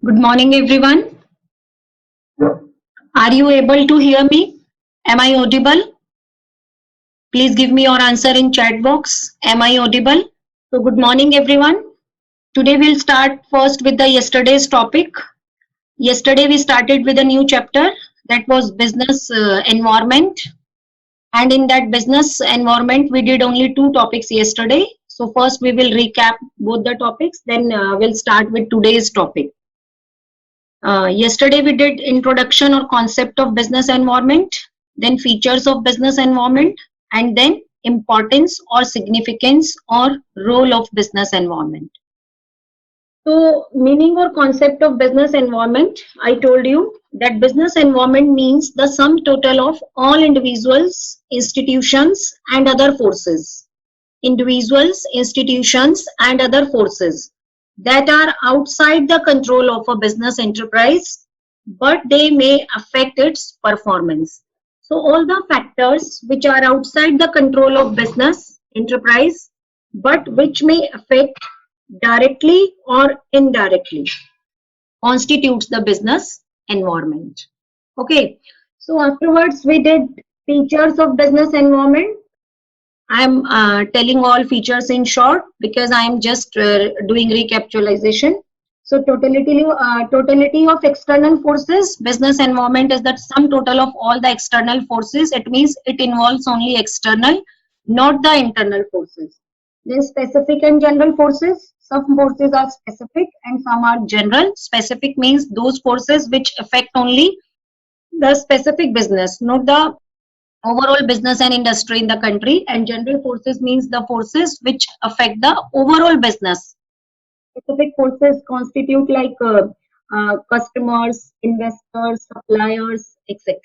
Good morning, everyone. Are you able to hear me? Am I audible? Please give me your answer in chat box. Am I audible? So, good morning, everyone. Today we'll start first with the yesterday's topic. Yesterday we started with a new chapter that was business environment. And in that business environment, we did only two topics yesterday. So, first we will recap both the topics, then we'll start with today's topic. Yesterday we did introduction or concept of business environment, then features of business environment, and then importance or significance or role of business environment. So meaning or concept of business environment, I told you that business environment means the sum total of all individuals, institutions and other forces. Individuals, institutions and other forces that are outside the control of a business enterprise, but they may affect its performance. So all the factors which are outside the control of business enterprise, but which may affect directly or indirectly, constitutes the business environment. Okay, so afterwards we did features of business environment. I'm telling all features in short because I'm just doing recapitalization. So totality of external forces, business environment is the sum total of all the external forces. It means it involves only external, not the internal forces. Then specific and general forces. Some forces are specific and some are general. Specific means those forces which affect only the specific business, not the overall business and industry in the country. And general forces means the forces which affect the overall business. Specific forces constitute like customers, investors, suppliers, etc.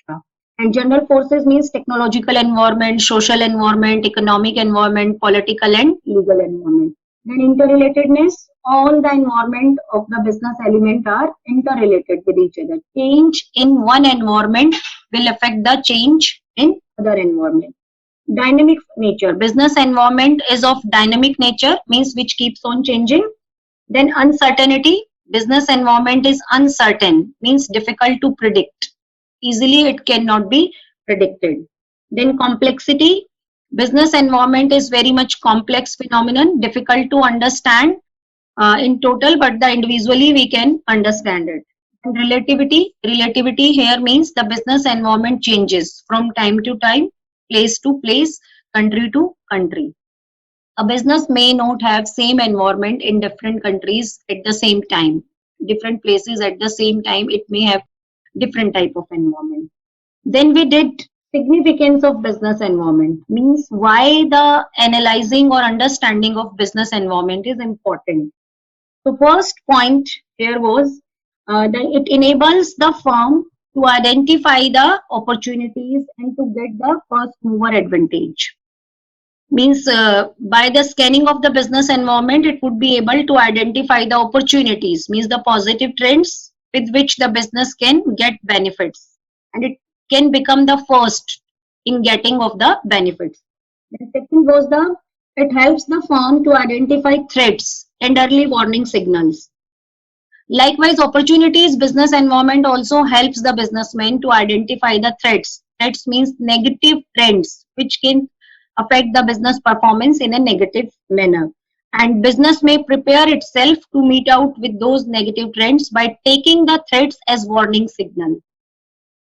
And general forces means technological environment, social environment, economic environment, political and legal environment. Then interrelatedness, all the environment of the business element are interrelated with each other. Change in one environment will affect the change in other environment. Dynamic nature, business environment is of dynamic nature, means which keeps on changing. Then uncertainty, business environment is uncertain, means difficult to predict. Easily it cannot be predicted. Then complexity, business environment is very much complex phenomenon, difficult to understand in total, but the individually we can understand it. And relativity here means the business environment changes from time to time, place to place, country to country. A business may not have same environment in different countries at the same time. Different places at the same time, it may have different type of environment. Then we did significance of business environment, means why the analyzing or understanding of business environment is important. So first point here was that it enables the firm to identify the opportunities and to get the first mover advantage. Means by the scanning of the business environment, it would be able to identify the opportunities, means the positive trends with which the business can get benefits, and it can become the first in getting of the benefits. The second was it helps the firm to identify threats and early warning signals. Likewise, opportunities business environment also helps the businessman to identify the threats. Threats means negative trends which can affect the business performance in a negative manner. And business may prepare itself to meet out with those negative trends by taking the threats as warning signal.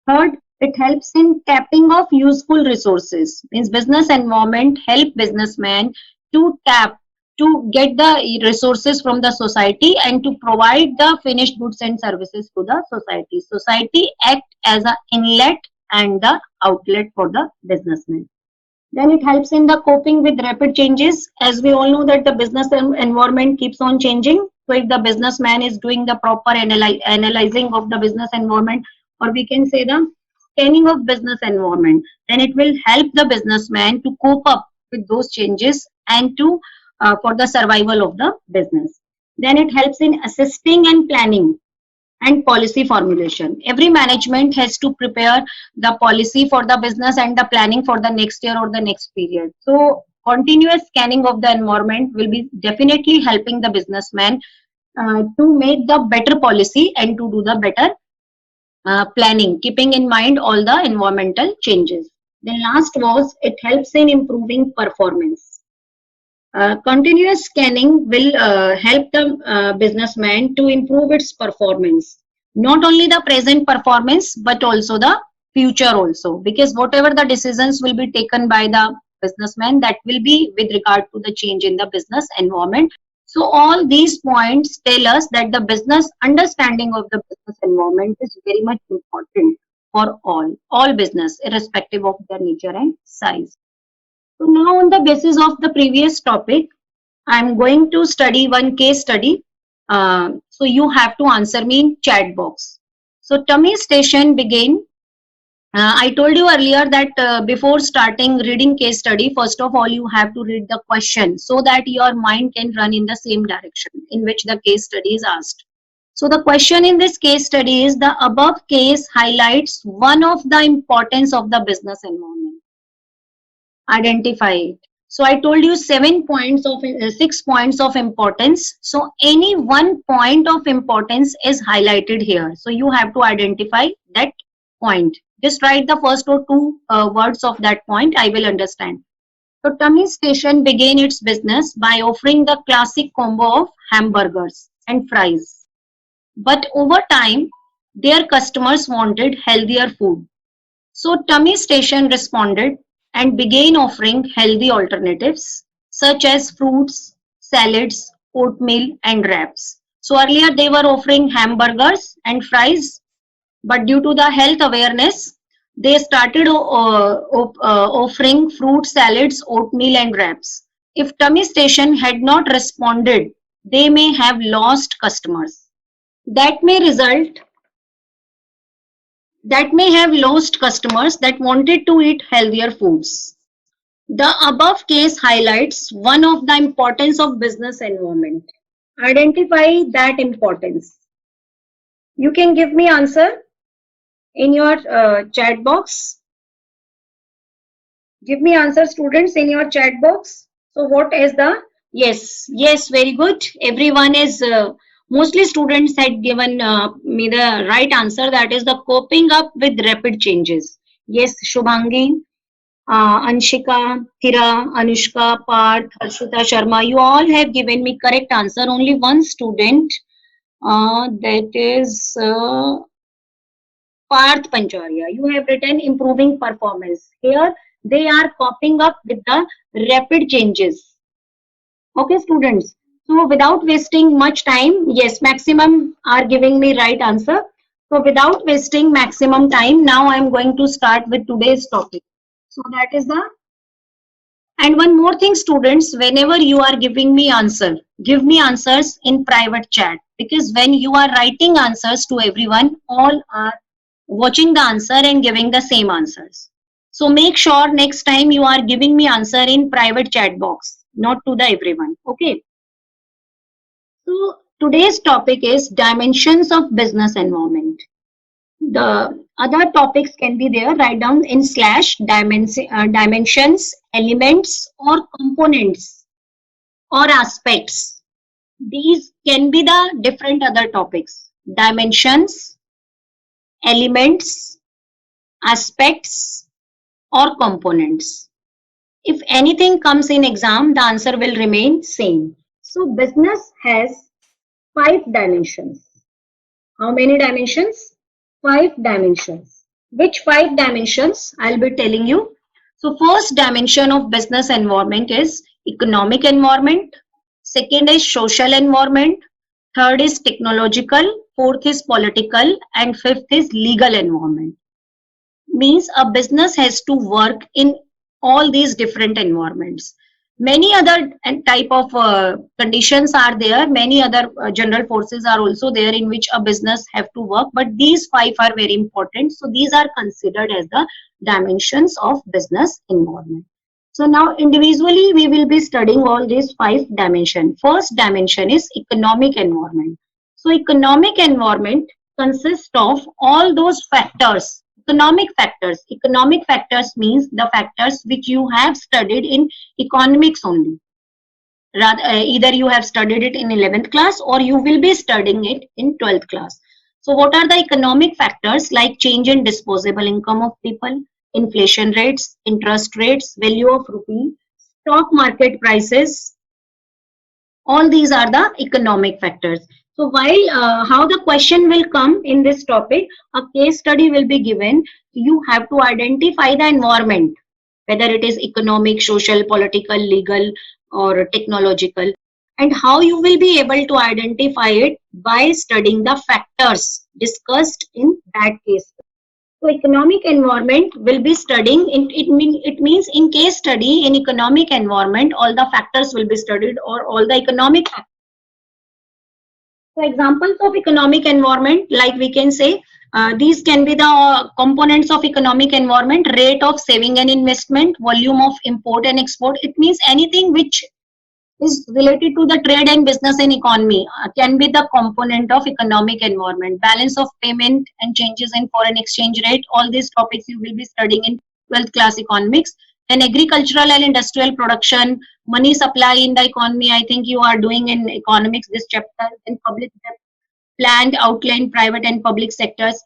Third, it helps in tapping of useful resources. Means business environment help businessman to tap, to get the resources from the society and to provide the finished goods and services to the society. Society act as an inlet and the outlet for the businessman. Then it helps in the coping with rapid changes. As we all know that the business environment keeps on changing. So if the businessman is doing the proper analyzing of the business environment, or we can say the scanning of business environment, then it will help the businessman to cope up with those changes and to for the survival of the business. Then it helps in assisting and planning and policy formulation. Every management has to prepare the policy for the business and the planning for the next year or the next period. So continuous scanning of the environment will be definitely helping the businessman to make the better policy and to do the better planning, keeping in mind all the environmental changes. Then last was it helps in improving performance. Continuous scanning will help the businessman to improve its performance. Not only the present performance, but also the future also. Because whatever the decisions will be taken by the businessman, that will be with regard to the change in the business environment. So all these points tell us that the business understanding of the business environment is very much important for all business, irrespective of their nature and size. So now on the basis of the previous topic, I'm going to study one case study. So you have to answer me in chat box. So tummy station begin. I told you earlier that before starting reading case study, first of all you have to read the question so that your mind can run in the same direction in which the case study is asked. So the question in this case study is the above case highlights one of the importance of the business environment. Identify it. So I told you 6 points of importance. So any one point of importance is highlighted here. So you have to identify that point. Just write the first or two words of that point. I will understand. So Tummy Station began its business by offering the classic combo of hamburgers and fries. But over time, their customers wanted healthier food. So Tummy Station responded and began offering healthy alternatives such as fruits, salads, oatmeal and wraps. So earlier they were offering hamburgers and fries, but due to the health awareness, they started offering fruit salads, oatmeal and wraps. If Tummy Station had not responded, they may have lost customers. That may result that may have lost customers that wanted to eat healthier foods. The above case highlights one of the importance of business environment. Identify that importance. You can give me answer in your chat box. Give me answer, students, in your chat box. So what is the yes, very good. Everyone is mostly students had given me the right answer, that is the coping up with rapid changes. Yes, Shubhangi, Anshika, Thira, Anushka, Parth, Harshita Sharma, you all have given me correct answer. Only one student, that is Parth Pancharia. You have written improving performance. Here they are coping up with the rapid changes. Okay, students. So without wasting much time, yes, maximum are giving me right answer. So without wasting maximum time, now I am going to start with today's topic. So that is the, and one more thing, students, whenever you are giving me answer, give me answers in private chat, because when you are writing answers to everyone, all are watching the answer and giving the same answers. So make sure next time you are giving me answer in private chat box, not to the everyone. Okay. So today's topic is dimensions of business environment. The other topics can be there, write down in slash dimensions, elements or components or aspects. These can be the different other topics. Dimensions, elements, aspects or components. If anything comes in exam, the answer will remain same. So business has 5 dimensions. How many dimensions? 5 dimensions. Which 5 dimensions? I'll be telling you. So first dimension of business environment is economic environment. Second is social environment. Third is technological. Fourth is political. And fifth is legal environment. Means a business has to work in all these different environments. Many other type of conditions are there, many other general forces are also there in which a business have to work, but these 5 are very important. So these are considered as the dimensions of business environment. So now individually we will be studying all these 5 dimensions. First dimension is economic environment. So economic environment consists of all those factors. Economic factors means the factors which you have studied in economics only. Either you have studied it in 11th class or you will be studying it in 12th class. So what are the economic factors like change in disposable income of people, inflation rates, interest rates, value of rupee, stock market prices? All these are the economic factors. So while how the question will come in this topic, a case study will be given. You have to identify the environment, whether it is economic, social, political, legal, or technological, and how you will be able to identify it by studying the factors discussed in that case. So economic environment will be studying, it means in case study in economic environment, all the factors will be studied or all the economic factors. So examples of economic environment, like we can say, these can be the components of economic environment: rate of saving and investment, volume of import and export. It means anything which is related to the trade and business and economy can be the component of economic environment. Balance of payment and changes in foreign exchange rate. All these topics you will be studying in 12th class economics. Then agricultural and industrial production, money supply in the economy. I think you are doing in economics this chapter. Then public debt, planned, outlined, private and public sectors.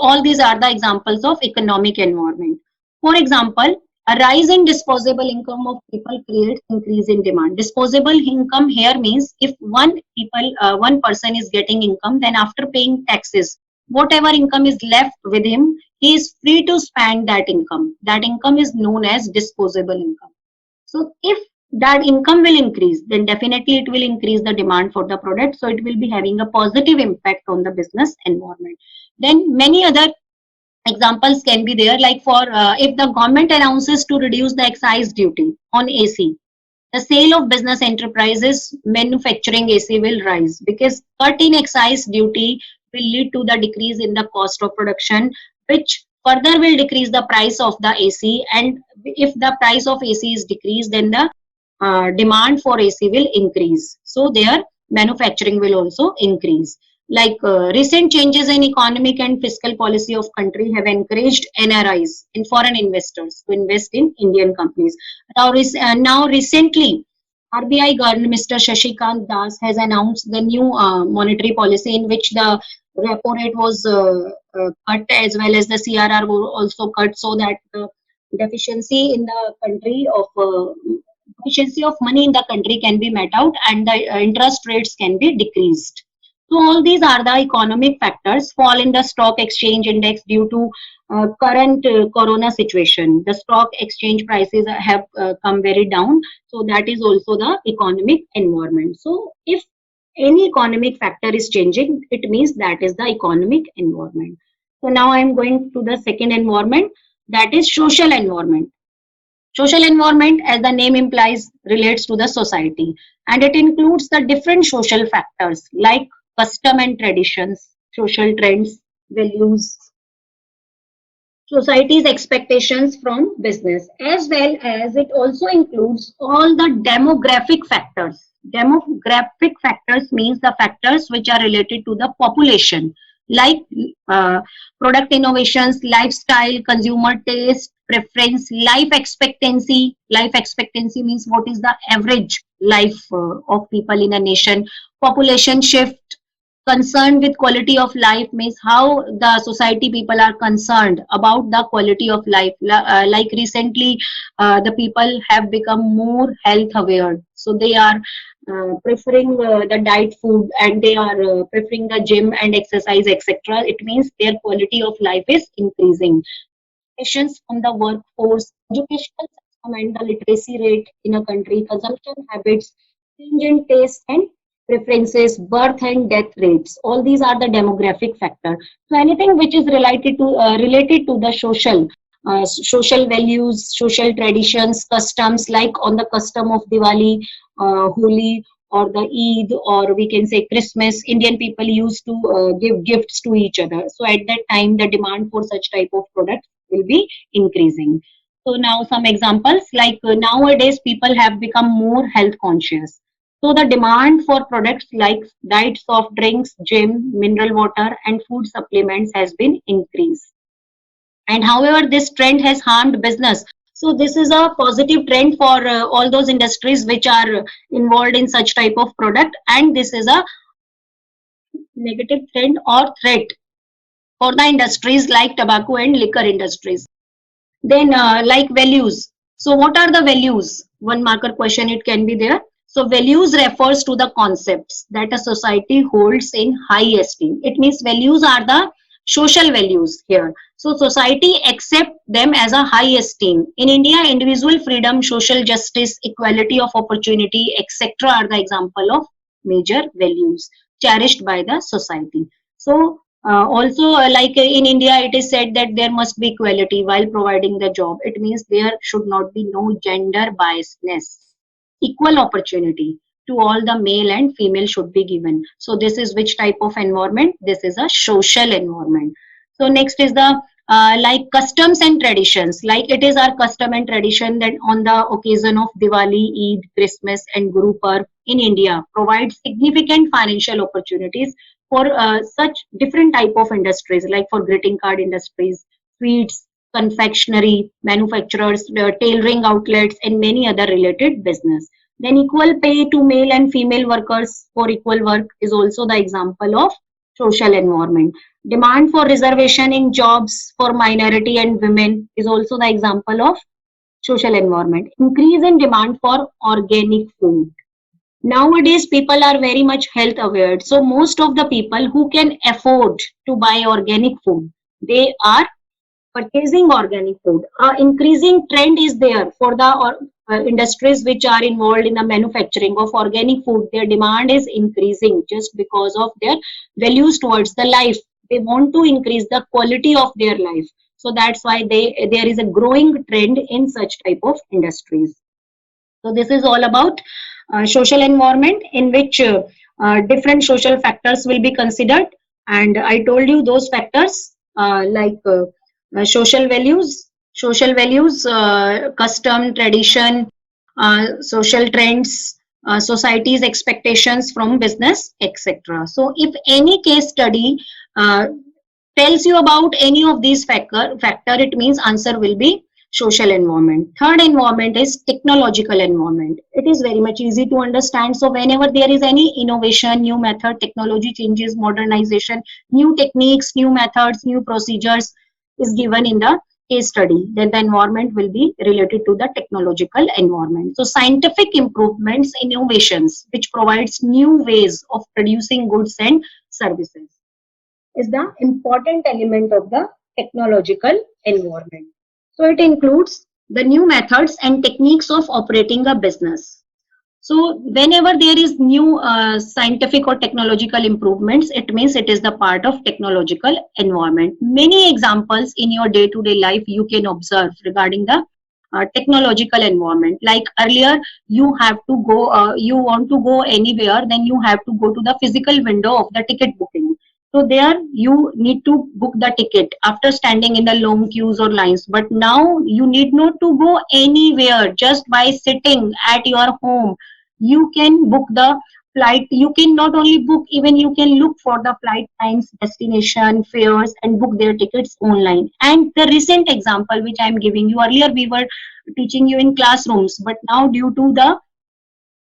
All these are the examples of economic environment. For example, a rise in disposable income of people creates increase in demand. Disposable income here means if one person is getting income, then after paying taxes, whatever income is left with him, he is free to spend that income. That income is known as disposable income. So if that income will increase, then definitely it will increase the demand for the product. So it will be having a positive impact on the business environment. Then many other examples can be there, like for if the government announces to reduce the excise duty on AC, the sale of business enterprises manufacturing AC will rise, because cut in excise duty will lead to the decrease in the cost of production, which further will decrease the price of the AC. And if the price of AC is decreased, then the demand for AC will increase. So their manufacturing will also increase. Like recent changes in economic and fiscal policy of country have encouraged NRIs and foreign investors to invest in Indian companies. Now recently, RBI governor Mr. Shashikant Das has announced the new monetary policy, in which the repo rate was cut, as well as the CRR were also cut, so that the deficiency in the country of deficiency of money in the country can be met out, and the interest rates can be decreased. So all these are the economic factors. Fall in the stock exchange index due to current corona situation. The stock exchange prices have come very down. So that is also the economic environment. So if any economic factor is changing, it means that is the economic environment. So now I am going to the second environment, that is social environment. Social environment, as the name implies, relates to the society, and it includes the different social factors like custom and traditions, social trends, values, society's expectations from business, as well as it also includes all the demographic factors. Demographic factors means the factors which are related to the population, like uh, product innovations, lifestyle, consumer taste, preference, life expectancy. Life expectancy means what is the average life of people in a nation. Population shift, concerned with quality of life means how the society people are concerned about the quality of life. Like recently the people have become more health aware, so they are preferring the diet food, and they are preferring the gym and exercise, etc. It means their quality of life is increasing. Patients from the workforce, educational system and the literacy rate in a country, consumption habits, change in taste and preferences, birth and death rates. All these are the demographic factor. So anything which is related to the social values, social traditions, customs, like on the custom of Diwali, Holi, or the Eid, or we can say Christmas, Indian people used to give gifts to each other. So at that time, the demand for such type of products will be increasing. So now some examples, like nowadays people have become more health conscious. So the demand for products like diet, soft drinks, gym, mineral water and food supplements has been increased. And however, this trend has harmed business. So this is a positive trend for all those industries which are involved in such type of product, and this is a negative trend or threat for the industries like tobacco and liquor industries. Then like values. So what are the values? One marker question it can be there. So values refers to the concepts that a society holds in high esteem. It means values are the social values here. So society accept them as a high esteem. In India, individual freedom, social justice, equality of opportunity, etc. are the example of major values cherished by the society. So also, like in India, it is said that there must be equality while providing the job. It means there should not be no gender biasness. Equal opportunity to all the male and female should be given. So this is which type of environment? This is a social environment. So next is the like customs and traditions. Like it is our custom and tradition that on the occasion of Diwali, Eid, Christmas, and Guru Parv in India provide significant financial opportunities for such different type of industries, like for greeting card industries, sweets, confectionery manufacturers, tailoring outlets, and many other related business. Then equal pay to male and female workers for equal work is also the example of social environment. Demand for reservation in jobs for minority and women is also the example of social environment. Increase in demand for organic food. Nowadays, people are very much health aware. So most of the people who can afford to buy organic food, they are purchasing organic food. Increasing trend is there for the industries which are involved in the manufacturing of organic food. Their demand is increasing just because of their values towards the life. They want to increase the quality of their life. So that's why there is a growing trend in such type of industries. So this is all about social environment in which different social factors will be considered. And I told you those factors social values, custom, tradition, social trends, society's expectations from business, etc. So if any case study uh, tells you about any of these factor, it means answer will be social environment. Third environment is technological environment. It is very much easy to understand. So whenever there is any innovation, new method, technology changes, modernization, new techniques, new methods, new procedures is given in the case study, then the environment will be related to the technological environment. So scientific improvements, innovations which provides new ways of producing goods and services is the important element of the technological environment. So it includes the new methods and techniques of operating a business. So whenever there is new scientific or technological improvements, it means it is the part of technological environment. Many examples in your day-to-day life you can observe regarding the technological environment. Like earlier, you have to go, you want to go anywhere, then you have to go to the physical window of the ticket booking. So there you need to book the ticket after standing in the long queues or lines. But now you need not to go anywhere, just by sitting at your home you can book the flight. You can not only book, even you can look for the flight times, destination, fares, and book their tickets online. And the recent example which I am giving you, earlier we were teaching you in classrooms, but now due to the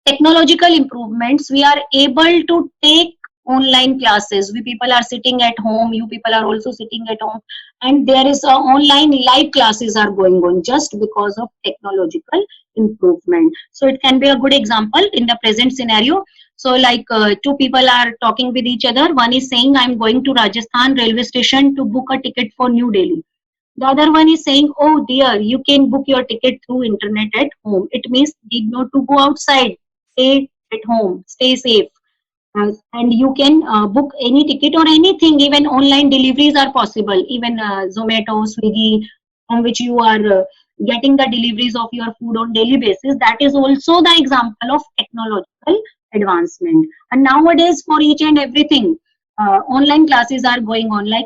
technological improvements we are able to take online classes. We people are sitting at home, you people are also sitting at home, and there is online live classes are going on just because of technological improvement. So it can be a good example in the present scenario. So like two people are talking with each other, one is saying I'm going to Rajasthan railway station to book a ticket for New Delhi. The other one is saying, oh dear, you can book your ticket through internet at home. It means need not to go outside. Stay at home. Stay safe. And you can book any ticket or anything. Even online deliveries are possible. Even Zomato, Swiggy, from which you are getting the deliveries of your food on daily basis. That is also the example of technological advancement. And nowadays, for each and everything, online classes are going on. Like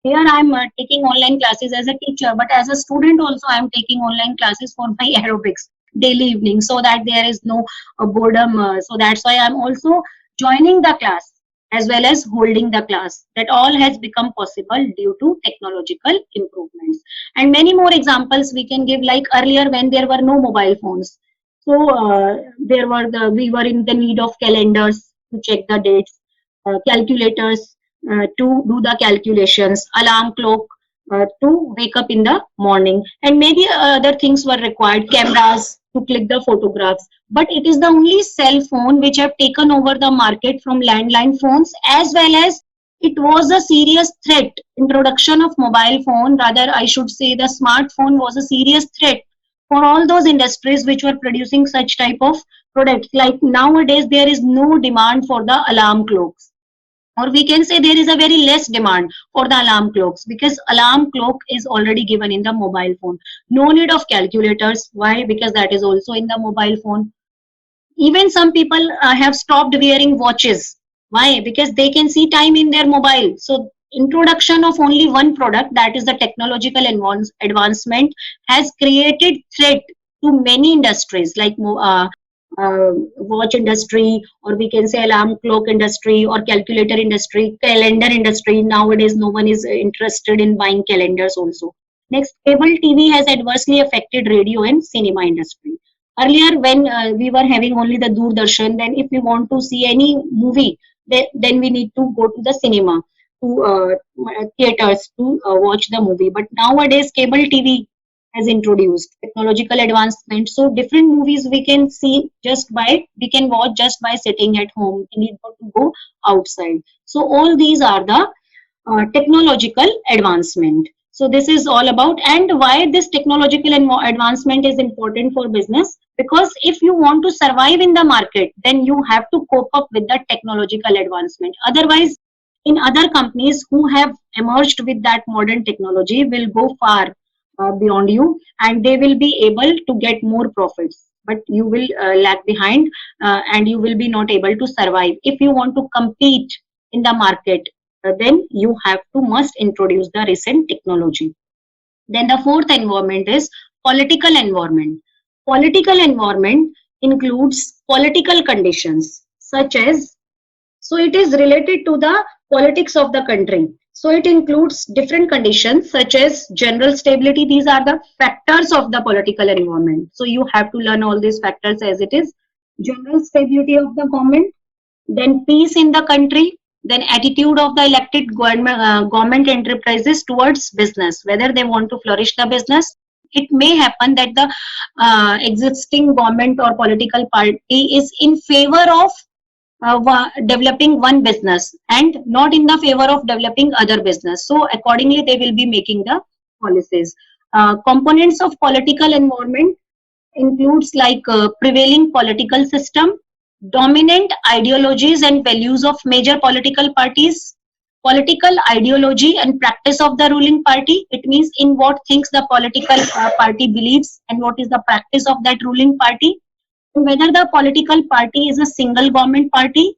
here I'm taking online classes as a teacher, but as a student also I'm taking online classes for my aerobics daily evening, so that there is no boredom. So that's why I'm also joining the class. as well as holding the class. That all has become possible due to technological improvements. And many more examples we can give, like earlier when there were no mobile phones. So we were in the need of calendars to check the dates, calculators to do the calculations, alarm clock to wake up in the morning, and maybe other things were required, cameras to click the photographs. But it is the only cell phone which have taken over the market from landline phones, as well as it was a serious threat. Introduction of mobile phone, rather I should say the smartphone, was a serious threat for all those industries which were producing such type of products. Like nowadays there is no demand for the alarm clocks, or we can say there is a very less demand for the alarm clocks, because alarm clock is already given in the mobile phone. No need of calculators. Why? Because that is also in the mobile phone. Even some people have stopped wearing watches. Why? Because they can see time in their mobile. So introduction of only one product, that is the technological advancement, has created threat to many industries, like watch industry, or we can say alarm clock industry, or calculator industry, calendar industry. Nowadays no one is interested in buying calendars also. Next, cable TV has adversely affected radio and cinema industry. Earlier when we were having only the Doordarshan, then if we want to see any movie, then we need to go to the cinema, to theaters to watch the movie. But nowadays cable TV has introduced technological advancement, so different movies we can see just by, we can watch just by sitting at home. We need not to go outside. So all these are the technological advancement. So this is all about, and why this technological advancement is important for business, because if you want to survive in the market, then you have to cope up with the technological advancement. Otherwise, in other companies who have emerged with that modern technology will go far beyond you, and they will be able to get more profits, but you will lag behind, and you will be not able to survive. If you want to compete in the market, then you have to must introduce the recent technology. Then the fourth environment is political environment. Political environment includes political conditions such as, so it is related to the politics of the country. So it includes different conditions such as general stability. These are the factors of the political environment. So you have to learn all these factors as it is. General stability of the government, then peace in the country, then attitude of the elected government enterprises towards business, whether they want to flourish the business. It may happen that the existing government or political party is in favor of developing one business and not in the favor of developing other business. So accordingly they will be making the policies. Components of political environment includes like prevailing political system, dominant ideologies and values of major political parties, political ideology and practice of the ruling party. It means in what things the political party believes and what is the practice of that ruling party, whether the political party is a single party,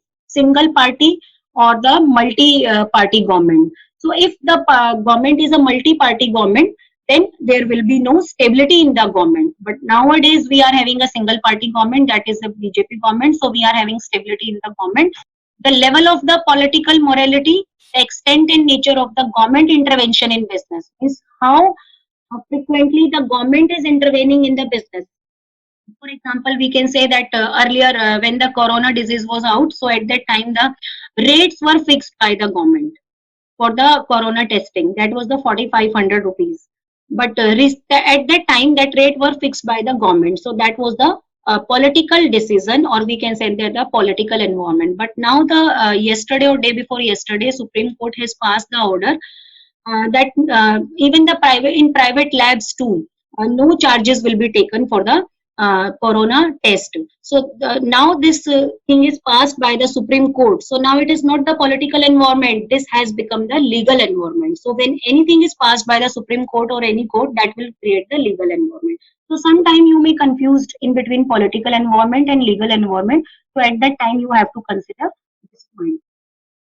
or the multi-party government. So if the government is a multi-party government, then there will be no stability in the government. But nowadays we are having a single party government, that is the BJP government. So we are having stability in the government. The level of the political morality, the extent and nature of the government intervention in business is how frequently the government is intervening in the business. For example, we can say that earlier when the corona disease was out, so at that time the rates were fixed by the government for the corona testing. That was the 4,500 rupees. But at that time that rate were fixed by the government. So that was the political decision, or we can say that the political environment. But now the yesterday or day before yesterday, Supreme Court has passed the order that even the private labs too, no charges will be taken for the corona test. So now this thing is passed by the Supreme Court. So now it is not the political environment. This has become the legal environment. So when anything is passed by the Supreme Court or any court, that will create the legal environment. So sometime you may confused in between political environment and legal environment. So at that time you have to consider this point.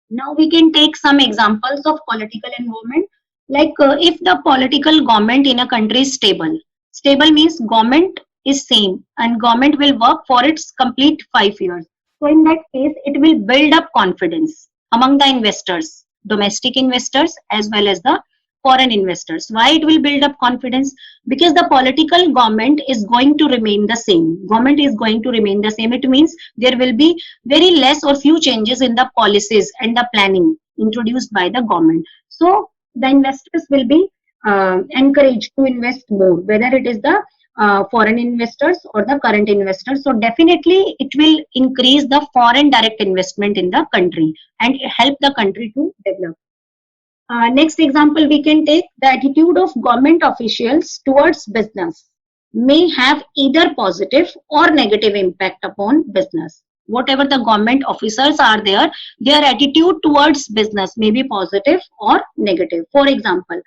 Now we can take some examples of political environment. Like if the political government in a country is stable. Stable means government is same and government will work for its complete 5 years. So in that case, it will build up confidence among the investors, domestic investors as well as the foreign investors. Why it will build up confidence? Because the political government is going to remain the same. Government is going to remain the same. It means there will be very less or few changes in the policies and the planning introduced by the government. So the investors will be encouraged to invest more, whether it is the foreign investors or the current investors. So definitely it will increase the foreign direct investment in the country and help the country to develop. Next example we can take, the attitude of government officials towards business may have either positive or negative impact upon business. Whatever the government officers are there, their attitude towards business may be positive or negative. For example,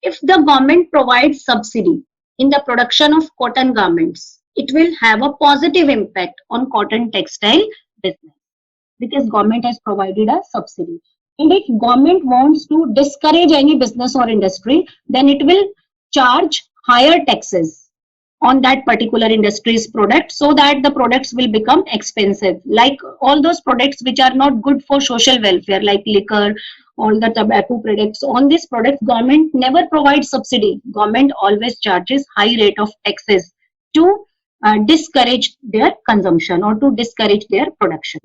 if the government provides subsidy in the production of cotton garments, it will have a positive impact on cotton textile business because government has provided a subsidy. And if government wants to discourage any business or industry, then it will charge higher taxes on that particular industry's product so that the products will become expensive, like all those products which are not good for social welfare, like liquor, all the tobacco products. On these products government never provides subsidy. Government always charges high rate of taxes to discourage their consumption or to discourage their production.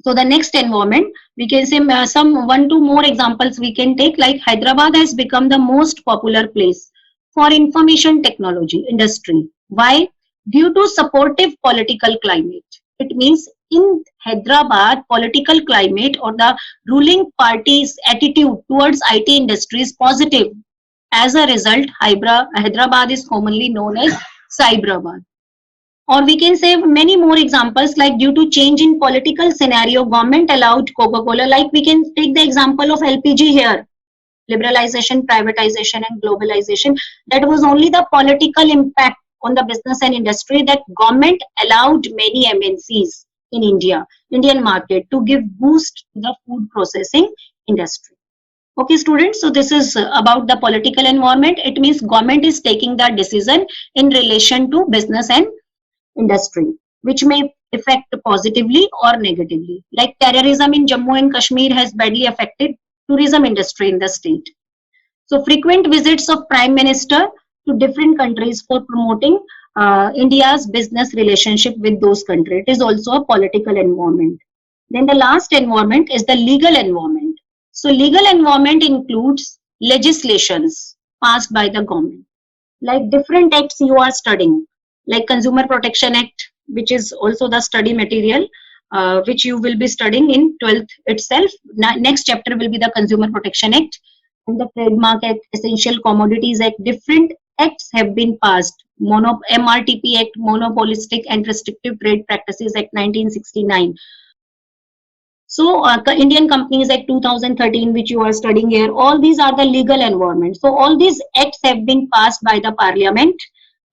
So the next environment, we can say some one two more examples we can take, like Hyderabad has become the most popular place for information technology industry. Why? Due to supportive political climate. It means in Hyderabad, political climate or the ruling party's attitude towards IT industry is positive. As a result, Hyderabad is commonly known as Cyberabad. Or we can say many more examples, like due to change in political scenario, government allowed Coca-Cola, like we can take the example of LPG here, liberalization, privatization and globalization. That was only the political impact on the business and industry, that government allowed many MNCs in Indian market to give boost to the food processing industry. Okay, students, so this is about the political environment. It means government is taking the decision in relation to business and industry, which may affect positively or negatively. Like terrorism in Jammu and Kashmir has badly affected tourism industry in the state. So frequent visits of Prime Minister to different countries for promoting India's business relationship with those countries. It is also a political environment. Then the last environment is the legal environment. So legal environment includes legislations passed by the government, like different acts you are studying, like Consumer Protection Act, which is also the study material, which you will be studying in 12th itself. Next chapter will be the Consumer Protection Act and the Trademark Act, Essential Commodities Act. Different acts have been passed. MRTP Act, Monopolistic and Restrictive Trade Practices Act 1969. So Indian Companies Act 2013, which you are studying here, all these are the legal environment. So all these acts have been passed by the parliament.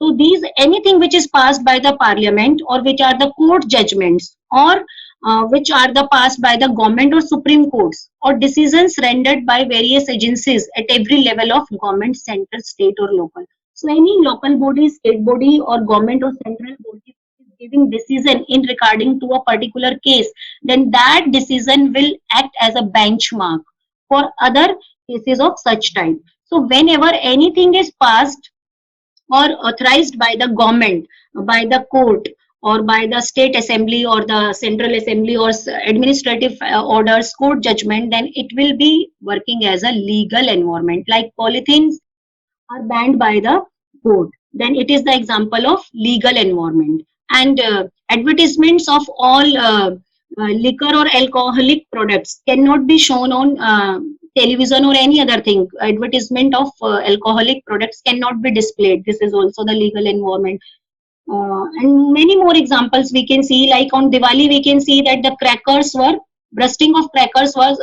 So these, anything which is passed by the parliament or which are the court judgments or which are the passed by the government or supreme courts or decisions rendered by various agencies at every level of government, central, state or local. So any local body, state body or government or central body is giving decision in regarding to a particular case, then that decision will act as a benchmark for other cases of such type. So whenever anything is passed or authorized by the government, by the court or by the state assembly or the central assembly or administrative orders, court judgment, then it will be working as a legal environment. Like polythenes are banned by the court, then it is the example of legal environment. And advertisements of all liquor or alcoholic products cannot be shown on television or any other thing. Advertisement of alcoholic products cannot be displayed. This is also the legal environment. And many more examples we can see, like on Diwali we can see that the crackers were, bursting of crackers was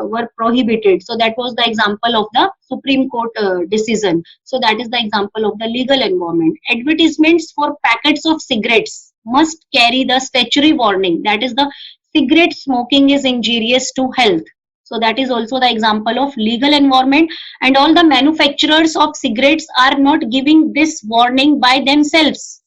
were prohibited. So that was the example of the Supreme Court decision. So that is the example of the legal environment. Advertisements for packets of cigarettes must carry the statutory warning, that is the cigarette smoking is injurious to health. So that is also the example of legal environment. And all the manufacturers of cigarettes are not giving this warning by themselves.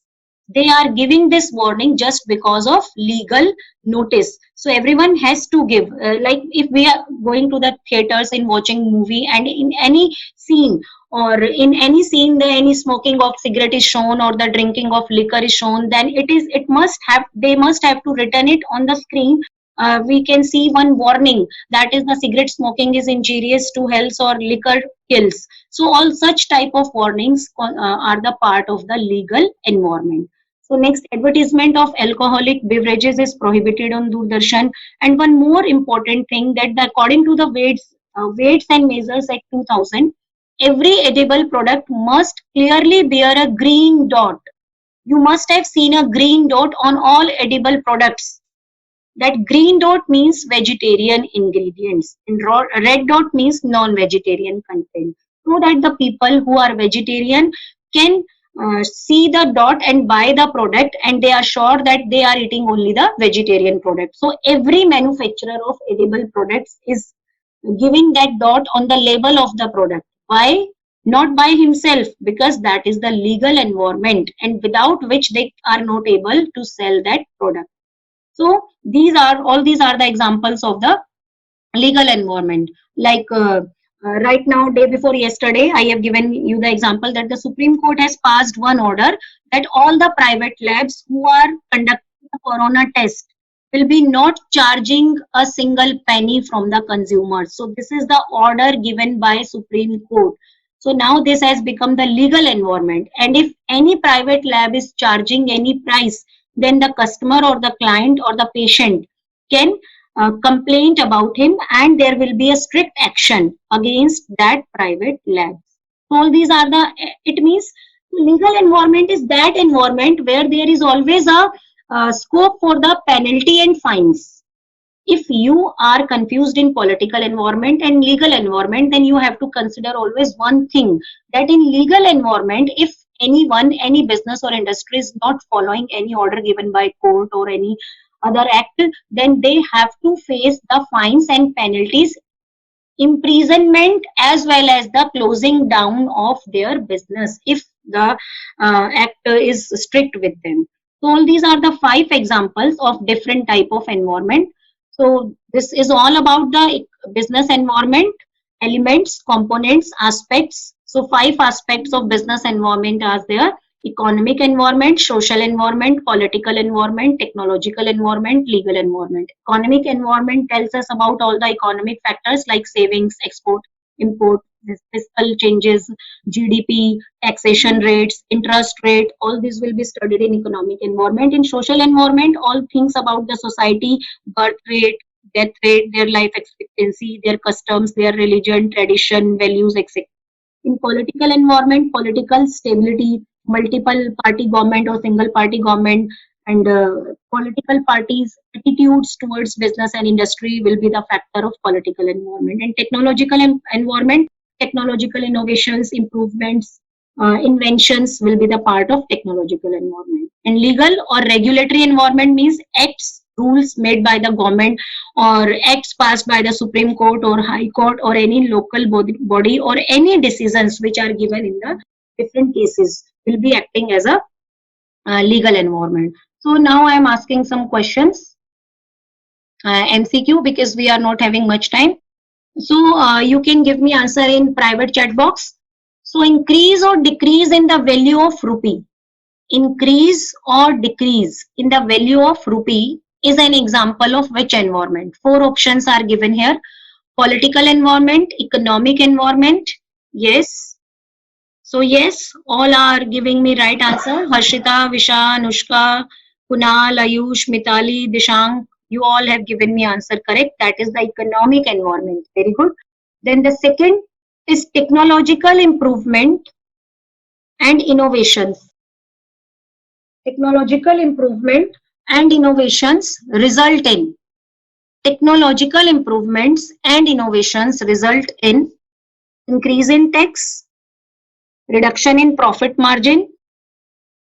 They are giving this warning just because of legal notice. So everyone has to give, like if we are going to the theaters and watching movie, and in any scene, or in any scene the any smoking of cigarette is shown or the drinking of liquor is shown, then it must have, they must have to return it on the screen. We can see one warning, that is the cigarette smoking is injurious to health or liquor kills. So all such type of warnings are the part of the legal environment. So next, advertisement of alcoholic beverages is prohibited on Doordarshan. And one more important thing, that according to the Weights and Measures Act 2000, every edible product must clearly bear a green dot. You must have seen a green dot on all edible products. That green dot means vegetarian ingredients, and red dot means non-vegetarian content, so that the people who are vegetarian can see the dot and buy the product, and they are sure that they are eating only the vegetarian product. So every manufacturer of edible products is giving that dot on the label of the product. Why? Not by himself, because that is the legal environment, and without which they are not able to sell that product. So these are the examples of the legal environment. Like right now, day before yesterday, I have given you the example that the Supreme Court has passed one order that all the private labs who are conducting the corona test will be not charging a single penny from the consumers. So this is the order given by Supreme Court. So now this has become the legal environment, and if any private lab is charging any price, then the customer or the client or the patient can complaint about him, and there will be a strict action against that private lab. So all these are the, it means legal environment is that environment where there is always a scope for the penalty and fines. If you are confused in political environment and legal environment, then you have to consider always one thing, that in legal environment, if anyone, any business or industry is not following any order given by court or any other act, then they have to face the fines and penalties, imprisonment, as well as the closing down of their business if the act is strict with them. So all these are the 5 examples of different type of environment. So this is all about the business environment, elements, components, aspects. So 5 aspects of business environment are there: economic environment, social environment, political environment, technological environment, legal environment. Economic environment tells us about all the economic factors like savings, export, import, fiscal changes, GDP, taxation rates, interest rate. All this will be studied in economic environment. In social environment, all things about the society, birth rate, death rate, their life expectancy, their customs, their religion, tradition, values, etc. In political environment, political stability, multiple party government or single party government, and political parties' attitudes towards business and industry will be the factor of political environment. And technological environment, technological innovations, improvements, inventions will be the part of technological environment. And legal or regulatory environment means acts, rules made by the government, or acts passed by the Supreme Court or High Court or any local body, or any decisions which are given in the different cases will be acting as a legal environment. So now I am asking some questions, MCQ, because we are not having much time. So you can give me answer in private chat box. So increase or decrease in the value of rupee. Increase or decrease in the value of rupee is an example of which environment? 4 options are given here: political environment, economic environment. Yes. So yes, all are giving me right answer. Harshita, Visha, Anushka, Kunal, Ayush, Mitali, Dishang, you all have given me answer correct. That is the economic environment. Very good. Then the second is technological improvement and innovations. Technological improvement and innovations result in, technological improvements and innovations result in increase in tax, reduction in profit margin,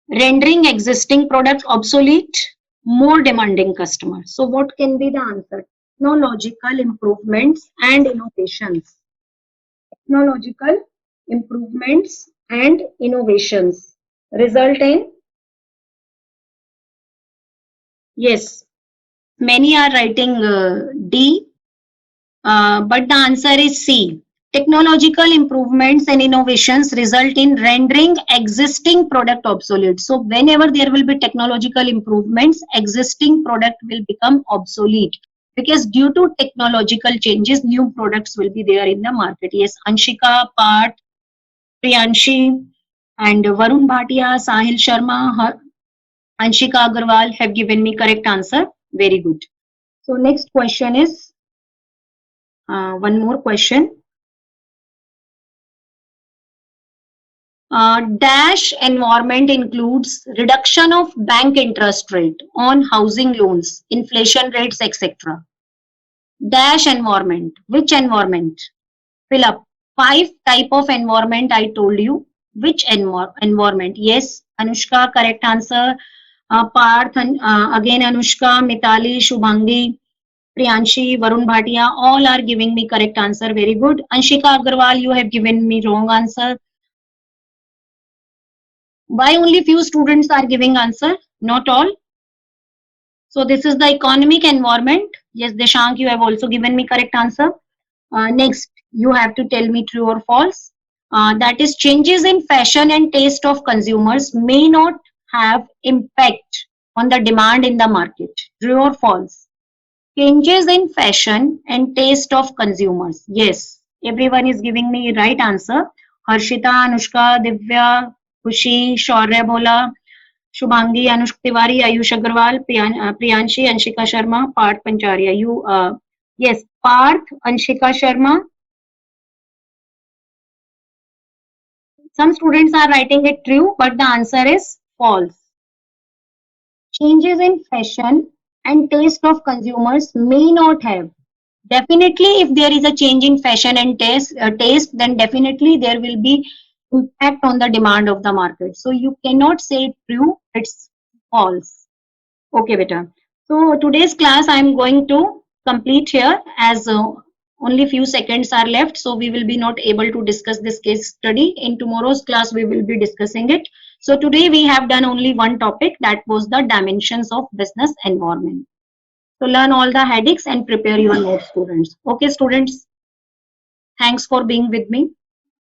rendering existing products obsolete, more demanding customers. So what can be the answer? Technological improvements and innovations. Technological improvements and innovations result in Yes, many are writing D, but the answer is C. Technological improvements and innovations result in rendering existing product obsolete. So whenever there will be technological improvements, existing product will become obsolete because due to technological changes, new products will be there in the market. Yes, Anshika, Part, Priyanshi, and Varun Bhatia, Sahil Sharma, Anshika Agarwal have given me correct answer. Very good. So next question is one more question. Dash environment includes reduction of bank interest rate on housing loans, inflation rates, etc. Dash environment. Which environment? Fill up. Five type of environment I told you. Which environment? Yes, Anushka, correct answer. Parth, again Anushka, Mitali, Shubhangi, Priyanshi, Varun Bhatia, all are giving me correct answer. Very good. Anshika Agarwal, you have given me wrong answer. Why only few students are giving answer? Not all. So this is the economic environment. Yes, Deshank, you have also given me correct answer. Next, you have to tell me true or false. That is changes in fashion and taste of consumers may not have impact on the demand in the market. True or false? Changes in fashion and taste of consumers. Yes, everyone is giving me right answer. Harshita, Anushka, Divya, Khushi, Shaurya Bhola, Shubhangi, Anushka Tiwari, Ayush Agarwal, Priyanshi, Anshika Sharma, Parth Pancharia. Yes, Parth, Anshika Sharma. Some students are writing it true, but the answer is false. Changes in fashion and taste of consumers may not have. Definitely, if there is a change in fashion and taste, then definitely there will be impact on the demand of the market. So you cannot say true, it's false. Okay, beta. So today's class I am going to complete here as only few seconds are left. So we will be not able to discuss this case study. In tomorrow's class, we will be discussing it. So today we have done only one topic, that was the dimensions of business environment. So learn all the headaches and prepare your notes, students. Okay, students. Thanks for being with me.